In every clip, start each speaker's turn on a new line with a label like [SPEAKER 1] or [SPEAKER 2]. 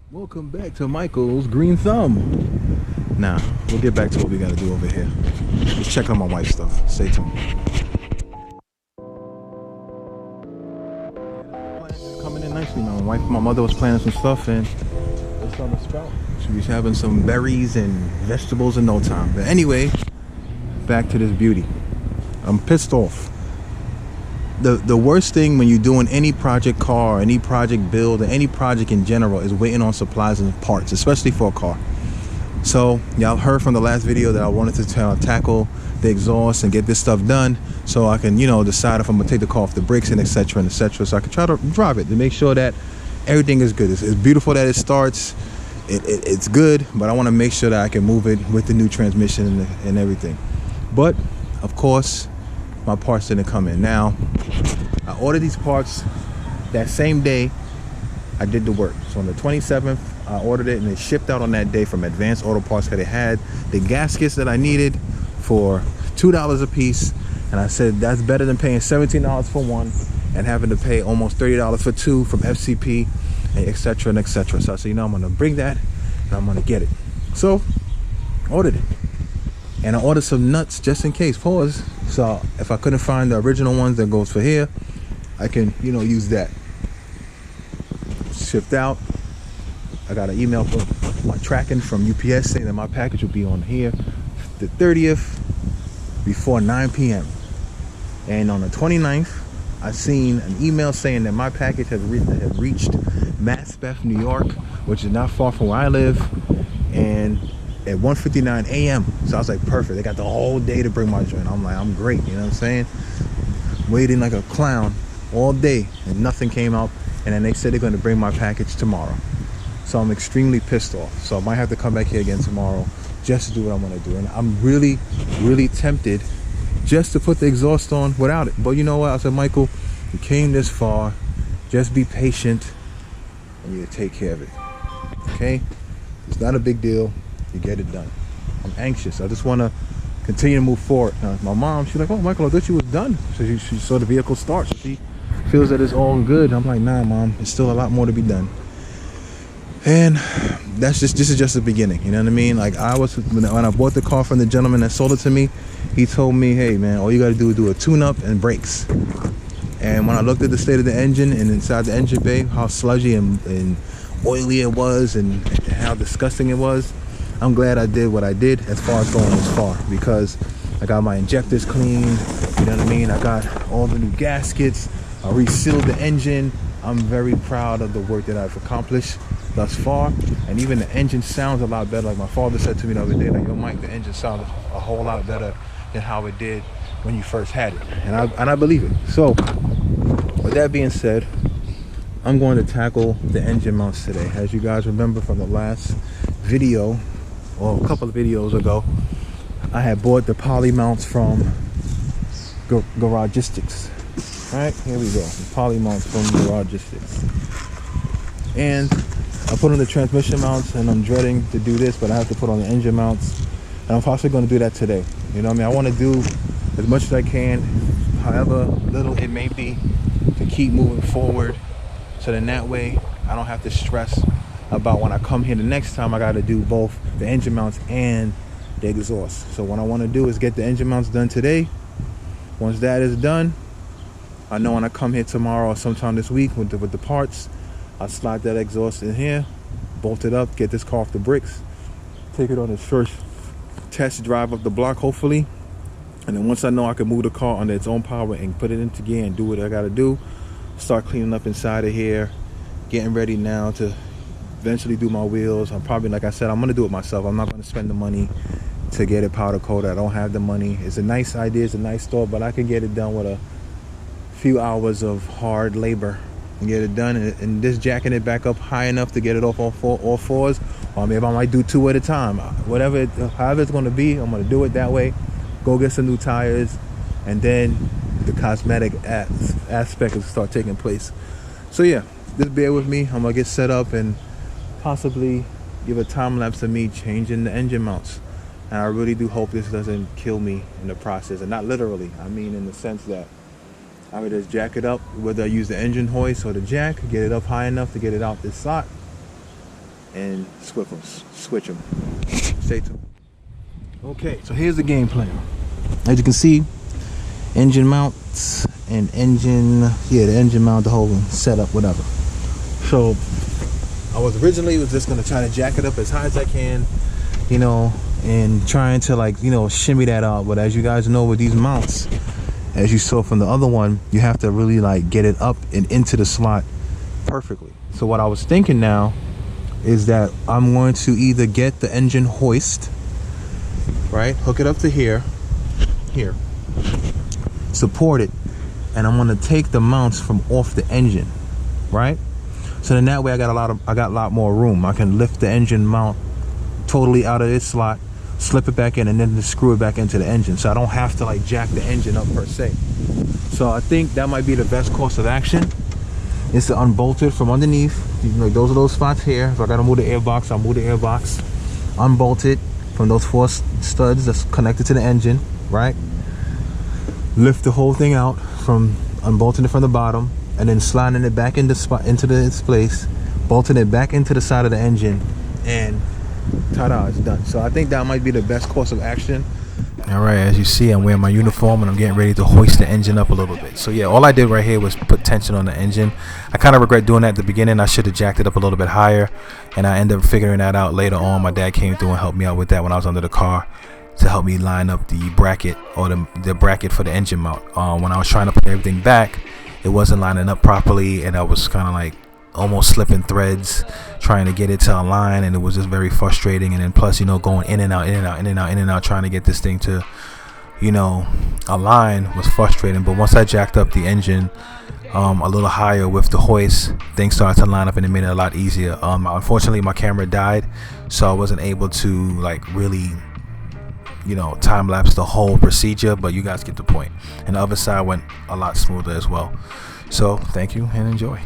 [SPEAKER 1] Welcome back to Michael's Green Thumb. Now, we'll get back to what we gotta do over here. Let's check on my wife's stuff. Stay tuned. Plants is coming in nicely now. My mother was planting some stuff and it's starting to sprout. She's having some berries and vegetables in no time. But anyway, back to this beauty. I'm pissed off. The worst thing when you're doing any project car, any project build, or any project in general is waiting on supplies and parts, especially for a car. So y'all heard from the last video that I wanted to tackle the exhaust and get this stuff done so I can, decide if I'm gonna take the car off the brakes and etc. so I can try to drive it to make sure that everything is good. It's beautiful that it starts. It's good, but I want to make sure that I can move it with the new transmission and everything. But of course my parts didn't come in. Now, I ordered these parts that same day I did the work. So on the 27th, I ordered it and it shipped out on that day from Advanced Auto Parts because they had the gaskets that I needed for $2 a piece. And I said, that's better than paying $17 for one and having to pay almost $30 for two from FCP, and etc. and etc. So I said, I'm gonna bring that and I'm gonna get it. So, ordered it. And I ordered some nuts just in case, pause. So if I couldn't find the original ones that goes for here, I can, use that. Shipped out. I got an email from my tracking from UPS saying that my package will be on here the 30th before 9 p.m. And on the 29th, I seen an email saying that my package has reached Maspeth, New York, which is not far from where I live, and at 1:59 a.m. So I was like, perfect. They got the whole day to bring my joint. I'm like, I'm great. You know what I'm saying? Waiting like a clown all day and nothing came out. And then they said they're going to bring my package tomorrow. So I'm extremely pissed off. So I might have to come back here again tomorrow just to do what I'm going to do. And I'm really, really tempted just to put the exhaust on without it. But you know what? I said, Michael, you came this far. Just be patient and you take care of it. Okay? It's not a big deal. You get it done. I'm anxious. I just want to continue to move forward. My mom, she's like, oh, Michael, I thought she was done. So she saw the vehicle start. So she feels that it's all good. I'm like, nah, Mom, there's still a lot more to be done. And this is just the beginning. You know what I mean? Like when I bought the car from the gentleman that sold it to me, he told me, hey man, all you got to do is do a tune-up and brakes. And when I looked at the state of the engine and inside the engine bay, how sludgy and oily it was and how disgusting it was, I'm glad I did what I did as far as going this far, because I got my injectors clean, you know what I mean? I got all the new gaskets, I resealed the engine. I'm very proud of the work that I've accomplished thus far. And even the engine sounds a lot better. Like my father said to me the other day, like, yo Mike, the engine sounds a whole lot better than how it did when you first had it. And I believe it. So with that being said, I'm going to tackle the engine mounts today. As you guys remember from the last video, or a couple of videos ago, I had bought the poly mounts from Garagistics. Alright, here we go. The poly mounts from Garagistics. And I put on the transmission mounts, and I'm dreading to do this, but I have to put on the engine mounts. And I'm possibly going to do that today. You know what I mean? I want to do as much as I can, however little it may be, to keep moving forward. So then that way, I don't have to stress about when I come here the next time I got to do both the engine mounts and the exhaust. So what I want to do is get the engine mounts done today. Once that is done, I know when I come here tomorrow or sometime this week with the parts, I'll slide that exhaust in here, bolt it up, get this car off the bricks, take it on its first test drive up the block hopefully. And then once I know I can move the car under its own power and put it into gear and do what I got to do, start cleaning up inside of here, getting ready now to eventually do my wheels. I'm probably, like I said, I'm going to do it myself. I'm not going to spend the money to get it powder coated. I don't have the money. It's a nice idea, it's a nice thought, but I can get it done with a few hours of hard labor and get it done. And just jacking it back up high enough to get it off all fours, or maybe I might do two at a time. However it's going to be, I'm going to do it that way. Go get some new tires, and then the cosmetic aspect will start taking place. So yeah, just bear with me. I'm going to get set up and possibly give a time lapse of me changing the engine mounts. And I really do hope this doesn't kill me in the process, and not literally. I mean in the sense that I would just jack it up, whether I use the engine hoist or the jack, get it up high enough to get it out this slot, and switch them. Stay tuned. Okay, so here's the game plan. As you can see, engine mounts and the engine mount, the whole setup, whatever. So I was just gonna try to jack it up as high as I can, and trying to shimmy that out. But as you guys know, with these mounts, as you saw from the other one, you have to really get it up and into the slot perfectly. So what I was thinking now is that I'm going to either get the engine hoist, right, hook it up to here, support it, and I'm going to take the mounts from off the engine, right? So then that way I got a lot more room. I can lift the engine mount totally out of this slot, slip it back in, and then just screw it back into the engine, so I don't have to jack the engine up per se. So I think that might be the best course of action, is to unbolt it from underneath. Those are those spots here. If I gotta move the airbox, I'll move the airbox. Unbolt it from those 4 studs that's connected to the engine, right? Lift the whole thing out from unbolting it from the bottom, and then sliding it back into its place, bolting it back into the side of the engine, and ta-da, it's done. So I think that might be the best course of action. All right, as you see, I'm wearing my uniform and I'm getting ready to hoist the engine up a little bit. So yeah, all I did right here was put tension on the engine. I kind of regret doing that at the beginning. I should have jacked it up a little bit higher, and I ended up figuring that out later on. My dad came through and helped me out with that when I was under the car, to help me line up the bracket, or the bracket for the engine mount. When I was trying to put everything back, it wasn't lining up properly, and I was kind of almost slipping threads trying to get it to align, and it was just very frustrating. And then plus, going in and out, trying to get this thing to align was frustrating. But once I jacked up the engine a little higher with the hoist, things started to line up, and it made it a lot easier. Unfortunately, my camera died, so I wasn't able to really time lapse the whole procedure, but you guys get the point. And the other side went a lot smoother as well. So thank you and enjoy.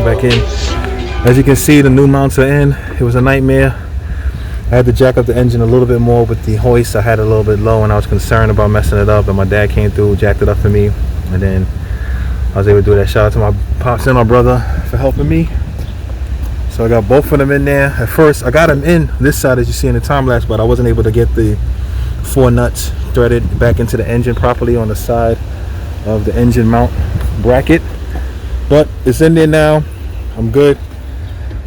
[SPEAKER 1] it back in. As you can see, the new mounts are in. It was a nightmare. I had to jack up the engine a little bit more with the hoist. I had it a little bit low and I was concerned about messing it up, and my dad came through, jacked it up for me, and then I was able to do that. Shout out to my pops and my brother for helping me. So I got both of them in there. At first I got them in this side as you see in the time lapse, but I wasn't able to get the 4 nuts threaded back into the engine properly on the side of the engine mount bracket. But it's in there now. I'm good.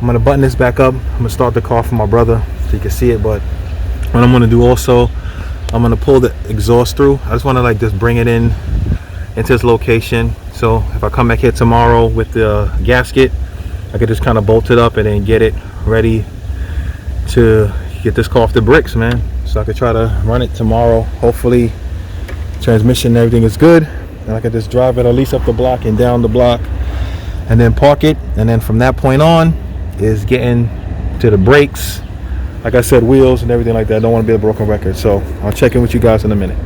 [SPEAKER 1] I'm gonna button this back up. I'm gonna start the car for my brother so you can see it. But what I'm gonna do also, I'm gonna pull the exhaust through. I just want to like just bring it in into its location, so if I come back here tomorrow with the gasket, I could just kind of bolt it up and then get it ready to get this car off the bricks, man. So I could try to run it tomorrow. Hopefully transmission and everything is good, and I could just drive it at least up the block and down the block and then park it. And then from that point on is getting to the brakes, like I said, wheels and everything like that. I don't want to be a broken record, so I'll check in with you guys in a minute.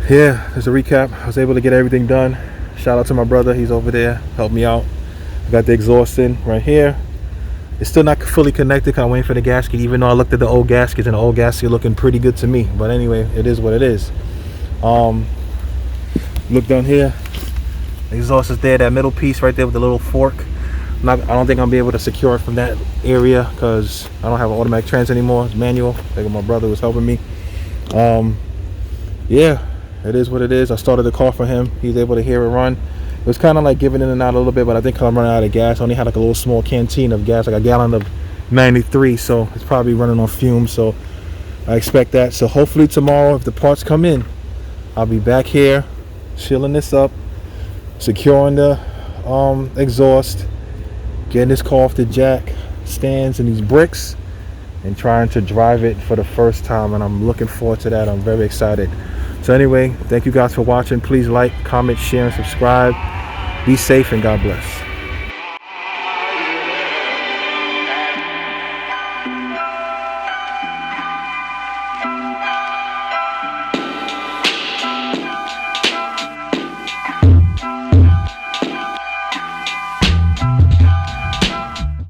[SPEAKER 1] Yeah, as a recap, I was able to get everything done. Shout out to my brother, he's over there, helped me out. I got the exhaust in right here. It's still not fully connected because I'm waiting for the gasket, even though I looked at the old gaskets and the old gasket looking pretty good to me. But anyway, it is what it is. Look down here, the exhaust is there, that middle piece right there with the little fork. I don't think I'll be able to secure it from that area because I don't have an automatic trans anymore. It's manual. I think my brother was helping me. Yeah, it is what it is. I started the car for him. He's able to hear it run. It was kind of like giving in and out a little bit, but I think I'm running out of gas. I only had like a little small canteen of gas, like a gallon of 93, so it's probably running on fumes. So I expect that. So hopefully tomorrow, if the parts come in, I'll be back here sealing this up, securing the exhaust, getting this car off the jack stands and these bricks, and trying to drive it for the first time. And I'm looking forward to that. I'm very excited. So anyway, thank you guys for watching. Please like, comment, share, and subscribe. Be safe and God bless.